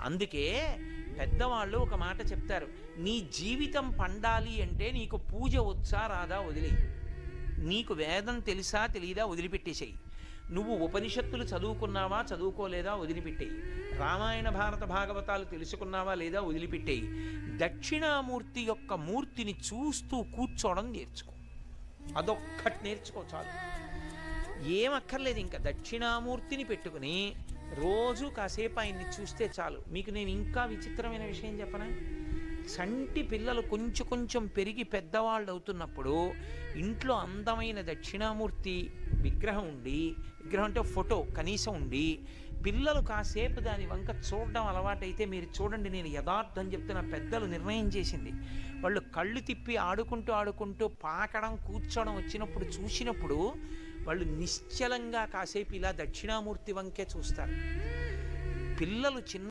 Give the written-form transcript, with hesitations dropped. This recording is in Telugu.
అందుకే పెద్దవాళ్ళు ఒక మాట చెప్తారు, నీ జీవితం పండాలి అంటే నీకు పూజ వచ్చా రాదా వదిలే, నీకు వేదం తెలుసా తెలీదా వదిలిపెట్టేసేయి, నువ్వు ఉపనిషత్తులు చదువుకున్నావా చదువుకోలేదా వదిలిపెట్టేయి, రామాయణ భారత భాగవతాలు తెలుసుకున్నావా లేదా వదిలిపెట్టేయి, దక్షిణామూర్తి యొక్క మూర్తిని చూస్తూ కూర్చోవడం నేర్చుకో, అదొక్కటి నేర్చుకో చాలు. ఏమక్కర్లేదు, ఇంకా దక్షిణామూర్తిని పెట్టుకుని రోజు కాసేపు ఆయన్ని చూస్తే చాలు. మీకు నేను ఇంకా విచిత్రమైన విషయం చెప్పనా, చంటి పిల్లలు కొంచెం కొంచెం పెరిగి పెద్దవాళ్ళు అవుతున్నప్పుడు ఇంట్లో అందమైన దక్షిణామూర్తి విగ్రహం ఉండి, విగ్రహం అంటే ఫోటో కనీసం ఉండి, పిల్లలు కాసేపు దాని వంక చూడడం అలవాటైతే మీరు చూడండి, నేను యథార్థం చెప్తున్న, పెద్దలు నిర్ణయం చేసింది, వాళ్ళు కళ్ళు తిప్పి ఆడుకుంటూ ఆడుకుంటూ పాకడం కూర్చోవడం వచ్చినప్పుడు చూసినప్పుడు వాళ్ళు నిశ్చలంగా కాసేపు ఇలా దక్షిణామూర్తి వంకే చూస్తారు. పిల్లలు చిన్న